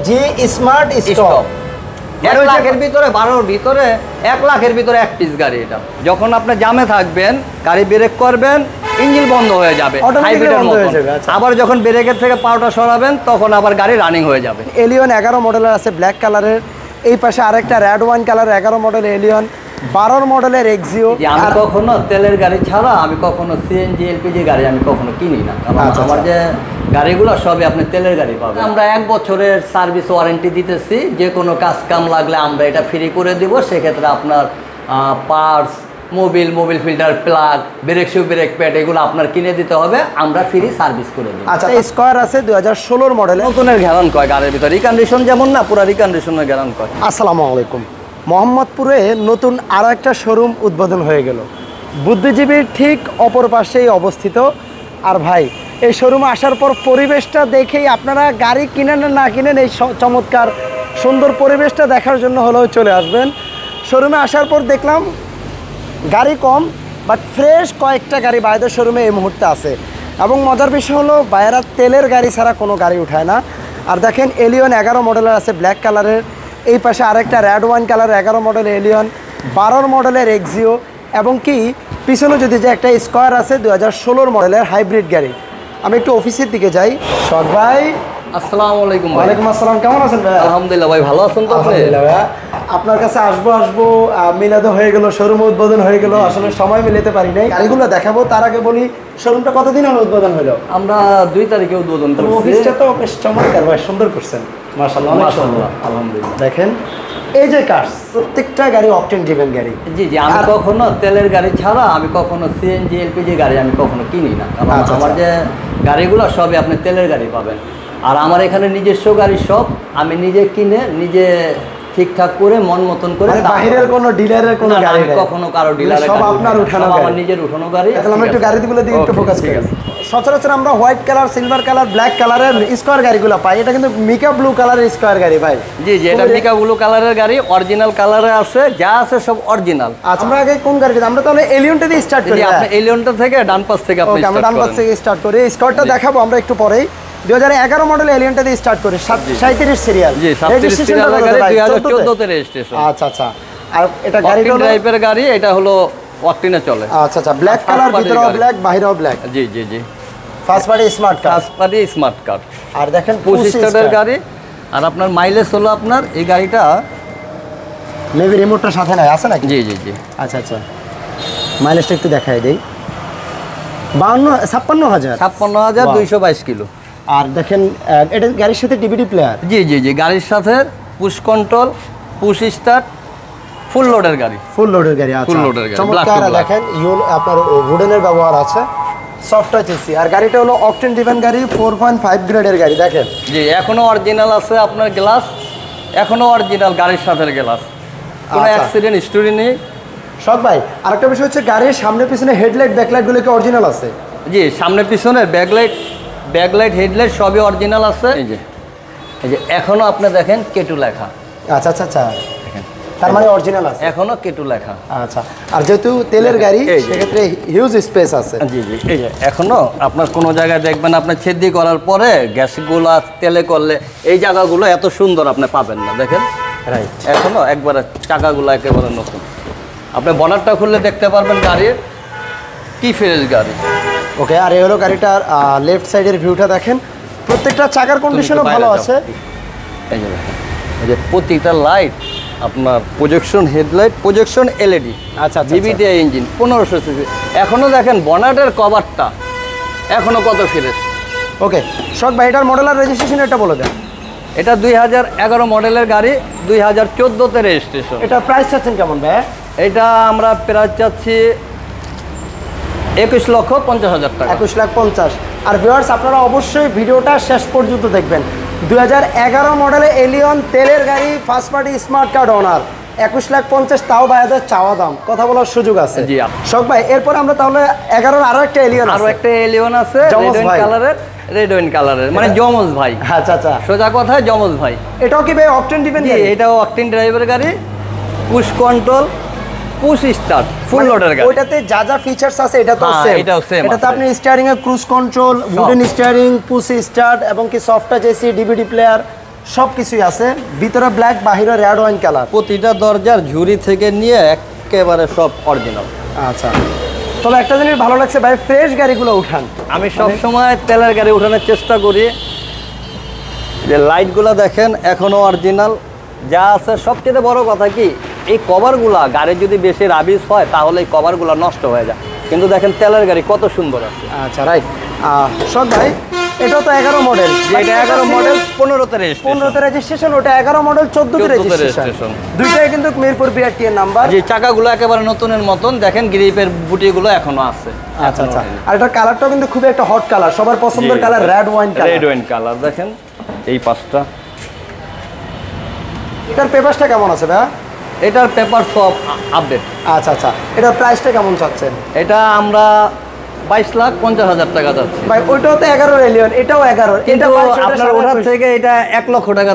জি smart stop 1 লাখের ভিতরে 12-র ভিতরে 1 লাখের ভিতরে এক পিস গাড়ি। এটা যখন আপনি জামে থাকবেন, গাড়ি ব্রেক করবেন, ইঞ্জিন বন্ধ হয়ে যাবে, হাইব্রিডের মতো। আবার যখন ব্রেকের থেকে পাওয়াটা সরাবেন তখন আবার গাড়ি রানিং হয়ে যাবে। এলিয়ন 11 মডেলের আছে ব্ল্যাক কালারের, এই পাশে আরেকটা red wine colour 11 model Allion, 12 মডেলের এক্সিও। আমি কখনো তেলের গাড়ি ছাড়া আমি কখনো সিএনজি এলপিজি গাড়ি আমি কখনো কিনি না, কারণ আমার যে গাড়িগুলো সবই আপনি তেলের গাড়ি পাবেন। আমরা 1 বছরের সার্ভিস ওয়ারেন্টি দিতেছি, যে কোনো কাজ কাম লাগলে আমরা এটা ফ্রি করে দিব। সেক্ষেত্রে আপনার parts, Mobil filter, plug, brake shoe, brake pad এগুলো আপনার কিনে দিতে হবে, আমরা ফ্রি সার্ভিস করে দিব। আচ্ছা, স্কয়ার আছে 2016 মডেলের, নতুনের গ্যারান কয় গাড়ির ভিতরে, রিকন্ডিশন যেমন না, পুরো রিকন্ডিশনের গ্যারান কয়। আসসালামু আলাইকুম। মোহাম্মদপুরে নতুন আরও একটা শোরুম উদ্বোধন হয়ে গেল, বুদ্ধিজীবীর ঠিক অপর পাশেই অবস্থিত। আর ভাই, এই শোরুমে আসার পর পরিবেশটা দেখেই আপনারা গাড়ি কিনেন না কিনেন, এই চমৎকার সুন্দর পরিবেশটা দেখার জন্য হলেও চলে আসবেন। শোরুমে আসার পর দেখলাম গাড়ি কম বাট ফ্রেশ কয়েকটা গাড়ি বাইরের শোরুমে এই মুহূর্তে আছে। এবং মজার বিষয় হলো বাইরের তেলের গাড়ি ছাড়া কোনো গাড়ি উঠায় না। আর দেখেন এলিয়ন 11 মডেলের আছে ব্ল্যাক কালারের, এই পাশে আরেকটা red wine colour 11 model Allion, 12 মডেলের এক্সিও, এবং কি পিছনে যদি যে একটা স্কয়ার আছে 2016 মডেলের হাইব্রিড গাড়ি। আমি একটু অফিসের দিকে যাই। শখ ভাই, আসসালামু আলাইকুম। ওয়ালাইকুম আসসালাম, কেমন আছেন ভাই? আলহামদুলিল্লাহ ভাই, ভালো আছেন তো? আলহামদুলিল্লাহ ভাই, আপনার কাছে আসবো মিলাদ হয়ে গেল, শোরুম উদ্বোধন হয়ে গেল, আসলে সময় মিলাতে পারি নাই। গাড়িগুলো দেখাবো, তার আগে বলি শোরুমটা কতদিন হলো উদ্বোধন হলো? আমরা 2 তারিখে উদ্বোধন করছি। অফিসটা তো বেশ চমৎকার ভাই, সুন্দর করছেন, মাশাআল্লাহ, মাশাআল্লাহ, আলহামদুলিল্লাহ। দেখেন এই যে কার্স, প্রত্যেকটা গাড়ি অকটেন ড্রিভেন গাড়ি। জি, আমি কখনো তেলের গাড়ি ছাড়া আমি কখনো সিএনজি এলপিজি গাড়ি আমি কখনো কিনি না, কারণ আমার যে গাড়িগুলো সবই আপনি তেলের গাড়ি পাবেন। আর আমার এখানে নিজস্ব গাড়ি সব আমি নিজে কিনে নিজে ঠিকঠাক করে মন মতন করে, বাইরের কোনো ডিলারের কোনো গাড়ি কখনো কারো ডিলারের সব আপনার উঠানো গাড়ি, আমার নিজের উঠানো গাড়ি। তাহলে আমরা একটু গাড়িগুলো দিকে একটু ফোকাস করি। সচরাচর আমরা white colour, silver colour, black কালারের স্কয়ার গাড়িগুলো পাই, এটা কিন্তু মিকা ব্লু কালারের স্কয়ার গাড়ি ভাই। জি, এটা মিকা ব্লু কালারের গাড়ি, অরিজিনাল কালারে আছে, যা আছে সব অরিজিনাল। আচ্ছা, আমরা আগে কোন গাড়িটা, আমরা তাহলে এলিয়নটা দিয়ে স্টার্ট করি। আপনি এলিয়নটা থেকে ডান পাশ থেকে আপনি আমরা ডান পাশ থেকে স্টার্ট করি। স্কয়ারটা দেখাবো আমরা একটু পরেই। 2011 মডেল এলিয়নটা দিয়ে স্টার্ট করি, 37 সিরিয়াল। জি, 37 সিরিয়ালের গাড়ি, 2014 তে রেজিস্ট্রেশন। আচ্ছা, আর এটা গাড়ি হলো টাইপের গাড়ি, এটা হলো অকটেনে চলে। আচ্ছা, ব্ল্যাক কালার, ভিতরেও ব্ল্যাক, বাইরেও ব্ল্যাক। জি, ফার্স্ট পার্টি স্মার্ট কার, ফার্স্ট পার্টি স্মার্ট কার। আর দেখেন 25 স্টারের গাড়ি। আর আপনার মাইলেজ হলো, আপনার এই গাড়িটা মেবি রিমোটটা সাথে নাই, আছে নাকি? জি। আচ্ছা, মাইলেজটা একটু দেখাই দেই। 56,222 কিলো। আর দেখেন এটা গাড়ির সাথে ডিভিডি প্লেয়ার। জি, গাড়ির সাথে পুশ কন্ট্রোল, পুশ স্টার্ট, ফুল লোডের গাড়ি। ফুল লোডের গাড়ি, ফুল লোডের গাড়ি। চমৎকার। দেখেন আপনার উডেনের ব্যবহার আছে, সফট টাচ এসি। আর গাড়িটা হলো অকটেন ড্রিভেন গাড়ি, 4.5 গ্রেডের গাড়ি। দেখেন জি, এখনো অরিজিনাল আছে আপনার গ্লাস, এখনো অরিজিনাল গাড়ির সাথে গ্লাস, কোনো অ্যাক্সিডেন্ট হিস্টরি নেই। সব ভাই, আরেকটা বিষয় হচ্ছে গাড়ির সামনে পিছনে হেডলাইট, ব্যাকলাইটগুলো কি অরিজিনাল আছে? জি, সামনে পিছনে ব্যাকলাইট, হেডলাইট সবই অরিজিনাল আছে। এই যে এখনো আপনি দেখেন কেটু লেখা। আচ্ছা, তার মানে অরিজিনাল আছে, এখনো কেটু লেখা। আচ্ছা, আর যেহেতু তেলের গাড়ি সেক্ষেত্রে হিউজ স্পেস আছে। জি, এই যে এখনো আপনার কোনো জায়গায় দেখবেন আপনার ছেদি করার পরে গ্যাসগুলো তেলে করলে এই জায়গাগুলো এত সুন্দর আপনি পাবেন না। দেখেন রাইট, এখনো একবারে চাকাগুলো একেবারে নতুন। আপনি বনারটা খুললে দেখতে পারবেন গাড়ির কি ফ্রেশ গাড়ি। ওকে, আর এই হলো গাড়িটার লেফট সাইডের ভিউটা দেখেন, প্রত্যেকটা চাকার কন্ডিশনও ভালো আছে। এই যে দেখেন, এই যে প্রতিটা লাইট আপনার প্রজেকশন হেডলাইট, প্রজেকশন এলইডি। আচ্ছা, জিবিটিআই ইঞ্জিন, 1500 সিসি। এখনো দেখেন বনাটের কভারটা এখনো কত ফ্রেশ। ওকে, শখ ভাই, এটার মডেল আর রেজিস্ট্রেশন এটা বলে দেন। এটা 2011 মডেলের গাড়ি, 2014 তে রেজিস্ট্রেশন। এটা প্রাইস চাচ্ছেন কেমন ভাই? এটা আমরা প্রাইস চাচ্ছি 21,50,000 টাকা। 21,50,000। আর ভিউয়ার্স, আপনারা অবশ্যই ভিডিওটা শেষ পর্যন্ত দেখবেন। 2011 মডেলে এলিয়ন তেলের গাড়ি, ফার্স্ট পার্টি স্মার্ট কার্ড ওনার, 21,50,000, তাও ভাইয়াদের চাওয়া দাম, কথা বলার সুযোগ আছে। জি, শখ ভাই, এরপর আমরা তাহলে 11 আরো একটা এলিয়ন, আরো একটা এলিয়ন আছে রেড ওয়াইন কালারের, মানে জমজ ভাই। আচ্ছা, সোজা কথায় জমজ ভাই। এটাও কি ভাই অকটেন ড্রিভেন গাড়ি? এটাও অকটেন ড্রাইভার গাড়ি, পুশ কন্ট্রোল, পুশ স্টার্ট, ফুল লোডের গাড়ি। ওইটাতে যা ফিচারস আছে এটা তো সেম। এটাও সেম। এটাতে আপনি স্টিয়ারিং এ cruise control, wooden steering, push start, এবং কি soft touch AC, DVD player সব কিছুই আছে, ভিতরে ব্ল্যাক, বাহিরে রেড ওয়াইন কালার। প্রতিটা দরজার ঝুড়ি থেকে নিয়ে একেবারে সব অরিজিনাল। আচ্ছা, তবে একটা জিনিস ভালো লাগছে ভাই, ফ্রেশ গাড়িগুলো উঠান। আমি সব সময় তেলের গাড়ি উঠানোর চেষ্টা করি। যে লাইটগুলো দেখেন এখনো অরিজিনাল যা আছে। সবচেয়ে বড় কথা কি, এই কভারগুলা গাড়ি যদি বেশি রাবিশ হয় তাহলে এই কভারগুলো নষ্ট হয়ে যায়, কিন্তু দেখেন তেলের গাড়ি কত সুন্দর আছে। আচ্ছা রাইট। শখ ভাই, এটাও তো 11 মডেল, এটা 11 মডেল, 15তে রেজিস্ট্রেশন। 15তে রেজিস্ট্রেশন, ওটা 11 মডেল, 14তে রেজিস্ট্রেশন। দুইটাই কিন্তু মিরপুর বিআরটি এর নাম্বার। যে চাকাগুলো একেবারে নতুনের মতন, দেখেন গ্রিপের বুটিগুলো এখনো আছে। আচ্ছা আচ্ছা, আর এটার কালারটাও কিন্তু খুবই একটা হট কালার, সবার পছন্দের colour, red wine colour. Red wine colour দেখেন এই পাঁচটা। এটার পেপারসটা কেমন আছে ভাই? এটার পেপার সব আপডেট। আচ্ছা আচ্ছা, এটার প্রাইসটা কেমন চাচ্ছেন? এটা আমরা 22,50,000 টাকা যাচ্ছে ভাই। ওইটাও তো 11 এলিয়ন, এটাও 11। কিন্তু আপনার ওঠার থেকে এটা 1 লক্ষ টাকা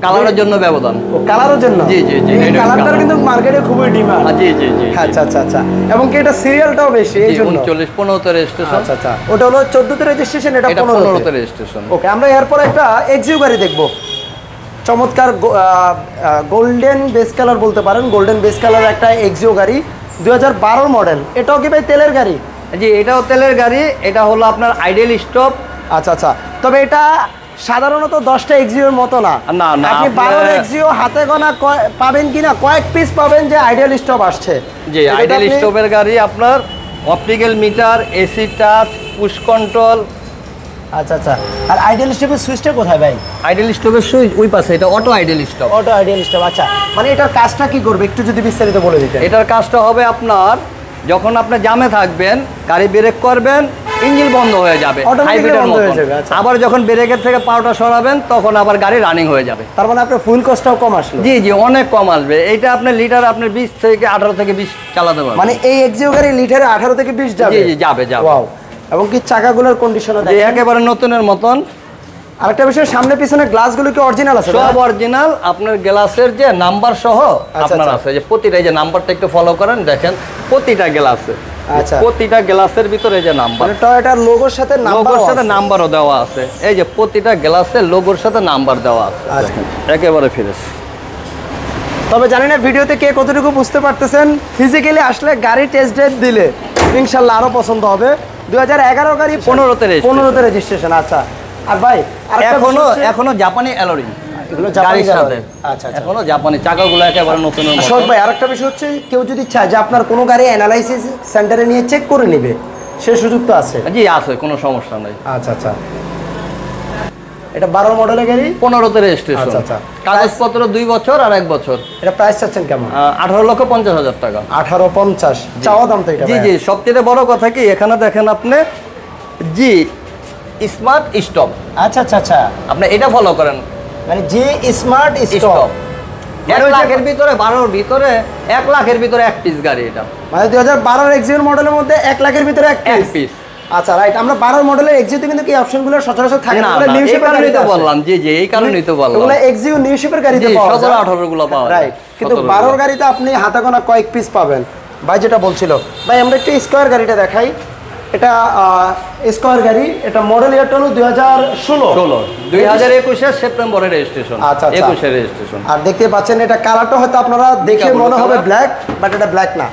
কালারের জন্য ব্যবধান। ও কালারের জন্য? জি জি জি, এই কালারটার কিন্তু মার্কেটে খুবই ডিমান্ড। জি জি জি। আচ্ছা আচ্ছা আচ্ছা, এবং কি এটা সিরিয়ালটাও বেশি এই জন্য। 19-15তে রেজিস্ট্রেশন। আচ্ছা আচ্ছা, ওটা হলো 14তে রেজিস্ট্রেশন, এটা 15তে রেজিস্ট্রেশন। ওকে, আমরা এরপর একটা এক্সইউ গাড়ি দেখব। চমৎকার গোল্ডেন বেস কালার বলতে পারেন, গোল্ডেন বেস কালার একটা এক্সইউ গাড়ি, 2012 মডেল। এটাও কি ভাই তেলের গাড়ি? জি, এটাও তেলের গাড়ি। এটা হলো আপনার আইডিয়াল স্টপ। আচ্ছা আচ্ছা, তবে এটা সাধারণত 10টা এক্সিওর মতো না। না না, আপনি 12 এক্সিও হাতে গোনা পাবেন কিনা, কয়েক পিস পাবেন যে আইডিয়াল স্টপ আসছে। জি, আইডিয়াল স্টপের গাড়ি আপনার optical metre, AC touch, push control. আচ্ছা আচ্ছা, আর আইডিয়াল স্টপের সুইচটা কোথায় ভাই? আইডিয়াল স্টপের সুইচ ওই পাশে, এটা auto ideal stop. Auto ideal stop. আচ্ছা, মানে এটার কাজটা কি করবে একটু যদি বিস্তারিত বলে দিতেন। এটার কাজটা হবে আপনার যখন আপনি জামে থাকবেন, গাড়ি ব্রেক করবেন, ইঞ্জিন বন্ধ হয়ে যাবে হাইব্রিডের মতো। আবার যখন ব্রেকের থেকে পাওয়ারটা সরাবেন তখন আবার গাড়ি রানিং হয়ে যাবে। তার মানে আপনার ফুল কস্টটাও কম আসলো। জি জি, অনেক কম আসবে। এইটা আপনার লিটার আপনার 20 থেকে 18 থেকে 20 চালাতে পারবেন। মানে এই এক্সিও গাড়ি লিটারে 18 থেকে 20 যাবে? জি জি, যাবে যাবে। ওয়াও, এবং কি চাকাগুলোর কন্ডিশনও যে দেখেন একেবারে নতুনের মতন। আরেকটা বিষয়, সামনে পিছনে গ্লাসগুলো কি অরিজিনাল আছে? সব অরিজিনাল। আপনার গ্লাসের যে নাম্বার সহ আপনার আছে, যে প্রতিটা যে নাম্বারটা একটু ফলো করেন, দেখেন প্রতিটা গ্লাসে, আচ্ছা, প্রতিটা গ্লাসের ভিতরে যে নাম্বার, মানে টয়োটার লোগোর সাথে লোগোর সাথে নাম্বারও দেওয়া আছে। এই যে প্রতিটা গ্লাসে লোগোর সাথে নাম্বার দেওয়া আছে। আচ্ছা, একেবারে ফ্রেশ। তবে জানি না ভিডিওতে কে কতটুকু বুঝতে পারতেছেন, ফিজিক্যালি আসলে গাড়ি টেস্ট ড্রাইভ দিলে ইনশাআল্লাহ আরো পছন্দ হবে। 2011 গাড়ি, 15তে রেজিস্ট্রেশন। আচ্ছা, আর ভাই এখনো জাপানি অ্যালোরিং এগুলো গাড়ির সাথে। আচ্ছা, এখনো জাপানি, চাকাগুলো একেবারে নতুনের মতো। শোক ভাই, আরেকটা বিষয় হচ্ছে, কেউ যদি চায় যে আপনার কোনো গাড়ি অ্যানালাইসিস সেন্টারে নিয়ে চেক করে নেবে, সে সুযোগ তো আছে? জি আছে, কোনো সমস্যা নেই। আচ্ছা আচ্ছা, এটা 12 মডেলের গাড়ি, 15তে রেজিস্ট্রেশন। আচ্ছা আচ্ছা, কাগজপত্র 2 বছর আর 1 বছর। এটা প্রাইস চাচ্ছেন কেমন? 18,50,000 টাকা। 18,50 চাওয়া দাম তো এটা? জি জি, সবচেয়ে বড় কথা কি, এখানে দেখেন আপনি জি স্মার্ট স্টপ। আচ্ছা আচ্ছা আচ্ছা, আপনি এটা ফলো করেন, মানে যে স্মার্ট স্টপ। 1 লাখের ভিতরে, 12-র ভিতরে, 1 লাখের ভিতরে এক পিস গাড়ি এটা। মানে 2012 এক্সিও মডেলের মধ্যে 1 লাখের ভিতরে এক পিস। আচ্ছা রাইট, আমরা 12 মডেলের এক্সিওতে কিন্তু এই অপশনগুলো সচরাচর থাকে না, না, এই কারণেই তো বললাম। জি জি, এই কারণেই তো বললাম। এগুলো এক্সিও নিউ শেপের গাড়িতে পাওয়া যায়, 17-18 গুলো পাওয়া যায়। রাইট, কিন্তু 12 এর গাড়িতে আপনি হাতে গোনা কয়েক পিস পাবেন। ভাই যেটা বলছিল, ভাই আমরা একটু স্কয়ার গাড়িটা দেখাই। এটা স্কয়ার গাড়ি, এটা মডেল ইয়ারটা হলো 2016। 2021 সেপ্টেম্বরের রেজিস্ট্রেশন। আচ্ছা 21 রেজিস্ট্রেশন। আর দেখতে পাচ্ছেন এটা কালারটা হয়তো আপনারা দেখে মনে হবে ব্ল্যাক, বাট এটা ব্ল্যাক না,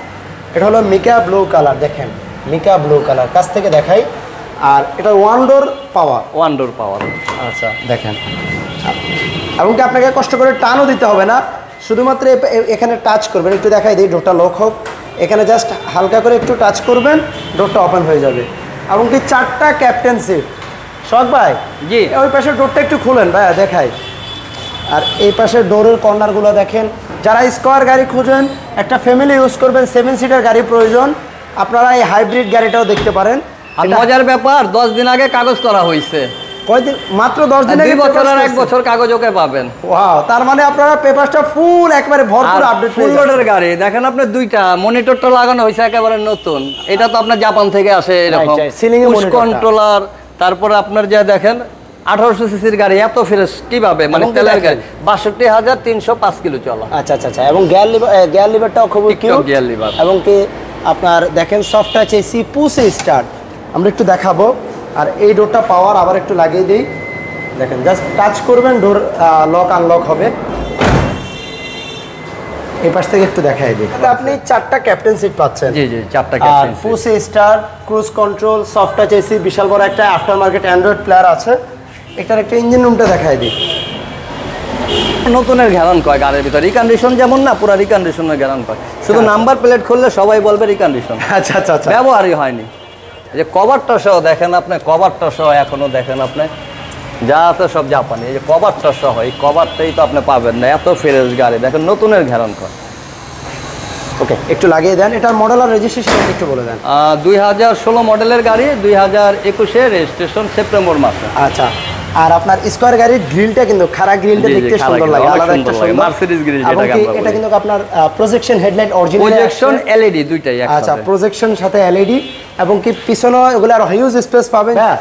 এটা হলো মিকা ব্লু কালার। দেখেন মিকা ব্লু কালার, কাছ থেকে দেখাই। আর এটা ওয়ান ডোর পাওয়ার। আচ্ছা দেখেন, এবং কি আপনাকে কষ্ট করে টানও দিতে হবে না, শুধুমাত্র এখানে টাচ করবেন। একটু দেখাই দিই, ডোরটা লক হোক। এখানে জাস্ট হালকা করে একটু টাচ করবেন, ডোরটা ওপেন হয়ে যাবে। এবং কি 4টা ক্যাপ্টেন সিট। শখ ভাই, জি, ওই পাশের ডোরটা একটু খুলেন ভাইয়া, দেখাই। আর এই পাশের ডোরের কর্নারগুলো দেখেন। যারা স্কয়ার গাড়ি খুঁজেন, একটা ফ্যামিলি ইউজ করবেন, 7 সিটার গাড়ি প্রয়োজন, আপনারা এই হাইব্রিড গাড়িটাও দেখতে পারেন। আর মজার ব্যাপার, 10 দিন আগে কাগজ করা হয়েছে। কয়দিন? মাত্র 10 দিন আগে। 2 বছর আর 1 বছর কাগজ ওকে পাবেন। ওয়াও, তার মানে আপনারা পেপারটা ফুল একবারে ভরপুর আপডেট ফুল লোডের গাড়ি। দেখেন আপনি দুইটা মনিটরটা লাগানো হয়েছে একেবারে নতুন। এটা তো আপনার জাপান থেকে আসে এরকম পুশ কন্ট্রোলার। তারপরে আপনার যা দেখেন 1800 সিসির গাড়ি এত ফ্রেশ কিভাবে, মানে তেলের গাড়ি 62,305 কিলো চলা। আচ্ছা আচ্ছা আচ্ছা, এবং গিয়ার লিভারটাও খুব কিউট গিয়ার লিভার। এবং কি আপনার দেখেন soft touch AC push start, আমরা একটু দেখাবো। আর এই ডোরটা পাওয়ার আবার একটু লাগিয়ে দিই। দেখেন জাস্ট টাচ করবেন, ডোর লক আনলক হবে। এই পাশ থেকে একটু দেখাই দিই। আপনি 4টা ক্যাপ্টেন সিট পাচ্ছেন। জি জি, 4টা আর captain push start, cruise control, soft touch AC, বিশাল বড় একটা আফটার মার্কেট অ্যান্ড্রয়েড প্লেয়ার আছে। এটার একটা ইঞ্জিন রুমটা দেখাই দিই। নতুনের গ্যারান কয় গাড়ির ভিতরে রিকন্ডিশন যেমন না, পুরো রিকন্ডিশনের গ্যারান কয়। শুধু নাম্বার প্লেট খুললে সবাই বলবে রিকন্ডিশন। আচ্ছা আচ্ছা আচ্ছা। ব্যবহারই হয়নি। এই যে কভারটা সহ দেখেন আপনি, কভারটা সহ এখনো দেখেন আপনি, যা আছে সব জাপানি। এই যে কভারটা সহ, এই কভারটাই তো আপনি পাবেন না, এত ফ্রেশ গাড়ি দেখেন, নতুনের গ্যারান কয়। ওকে, একটু লাগিয়ে দেন। এটার মডেল আর রেজিস্ট্রেশন একটু বলে দেন। 2016 মডেলের গাড়ি, 2021 রেজিস্ট্রেশন সেপ্টেম্বর মাসে। আচ্ছা, আর আপনার স্কয়ার গাড়ির গ্রিলটা কিন্তু খাড়া গ্রিলটা জি, জি, দেখতে খাড়া সুন্দর grill, লাগে, অনেক আলাদা সুন্দর একটা লাগে। সুন্দর Mercedes grill এবং যেটাকে কি আমরা এটা বলি। কিন্তু আপনার projection headlight original, projection LED দুইটাই আচ্ছা, একসাথে। প্রজেকশন সাথে এলইডি এবং কি পিছনে এগুলো আর হিউজ স্পেস পাবেন। হ্যাঁ,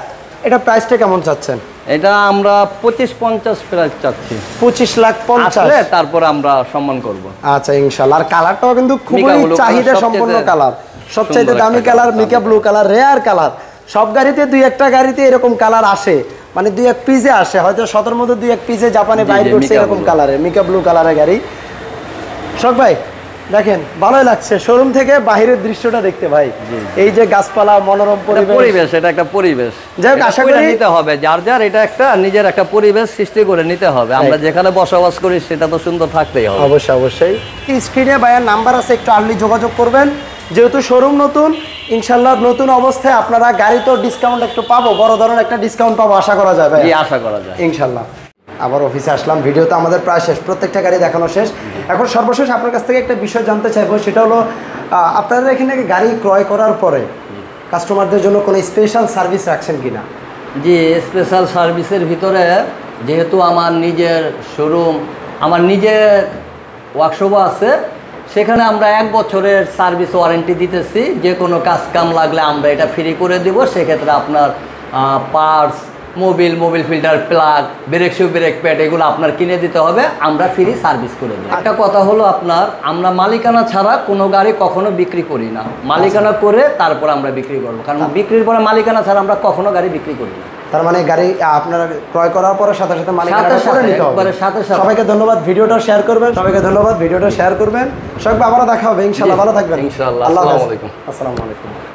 এটা প্রাইসটা কেমন চাচ্ছেন? এটা আমরা 25-50 প্রাইস চাচ্ছি। 25,50,000 আসলে তারপর আমরা সম্মান করব। আচ্ছা ইনশাআল্লাহ। আর কালারটাও কিন্তু খুবই মিকা ব্লু চাহিদা কালার, সম্পন্ন সবচেয়ে কালার, সবচাইতে সুন্দর দামি একটা colour, colour. Mica blue colour, rare colour. সব গাড়িতে দুই একটা গাড়িতে এরকম কালার আসে, মানে দুই এক পিসে আসে, হয়তো 17 মধ্যে দুই এক পিসে জাপানে জি, বাইর জি, করছে মিকা এরকম ব্লু। কালারের, মিকা ব্লু কালারের গাড়ি। শখ ভাই দেখেন, ভালোই লাগছে শোরুম থেকে বাহিরের দৃশ্যটা দেখতে ভাই। এই যে গাছপালা, মনোরম এটা পরিবেশ, এটা একটা পরিবেশ। যাই হোক, এটা আশা কইরা করি- নিতে হবে, যার যার এটা একটা নিজের একটা পরিবেশ সৃষ্টি করে নিতে হবে। আমরা যেখানে বসবাস করি সেটা তো সুন্দর থাকতেই হবে। অবশ্যই অবশ্যই। স্ক্রিনে ভাইয়ের নাম্বার আছে, একটু আর্লি যোগাযোগ করবেন। যেহেতু শোরুম নতুন, ইনশাল্লাহ নতুন অবস্থায় আপনারা গাড়ি তো ডিসকাউন্ট একটু পাবো, বড় ধরনের একটা ডিসকাউন্ট পাবো আশা করা যায় ভাই, জি, আশা করা যায় ইনশাল্লাহ। আবার অফিসে আসলাম, ভিডিও তো আমাদের প্রায় শেষ, প্রত্যেকটা গাড়ি দেখানো শেষ। এখন সর্বশেষ আপনার কাছ থেকে একটা বিষয় জানতে চাইবো, সেটা হলো আপনারা এখানে গাড়ি ক্রয় করার পরে কাস্টমারদের জন্য কোনো স্পেশাল সার্ভিস রাখছেন কিনা? জি, স্পেশাল সার্ভিসের ভিতরে যেহেতু আমার নিজের শোরুম, আমার নিজের ওয়ার্কশপও আছে, সেখানে আমরা 1 বছরের সার্ভিস ওয়ারেন্টি দিতেছি। যে কোনো কাজ কাম লাগলে আমরা এটা ফ্রি করে দিব। সেক্ষেত্রে আপনার parts, Mobil filter, plug, brake shoe, brake pad এগুলো আপনার কিনে দিতে হবে, আমরা ফ্রি সার্ভিস করে দিই। একটা কথা হলো আপনার, আমরা মালিকানা ছাড়া কোনো গাড়ি কখনো বিক্রি করি না। মালিকানা করে তারপর আমরা বিক্রি করবো, কারণ বিক্রির পরে মালিকানা ছাড়া আমরা কখনো গাড়ি বিক্রি করি না। তার মানে গাড়ি আপনারা ক্রয় করার পরে সাথে সাথে মালিকানা সাথে করে সাথে, নিতে হবে। একবারে সাথে সাথে। সবাইকে ধন্যবাদ, ভিডিওটা শেয়ার করবেন। সবাইকে ধন্যবাদ, ভিডিওটা শেয়ার করবেন। সবাই আবারও দেখা হবে ইনশাআল্লাহ, ভালো থাকবেন ইনশাআল্লাহ। আল্লাহ হাফেজ। আসসালামু আলাইকুম। আসসালামু আলাইকুম।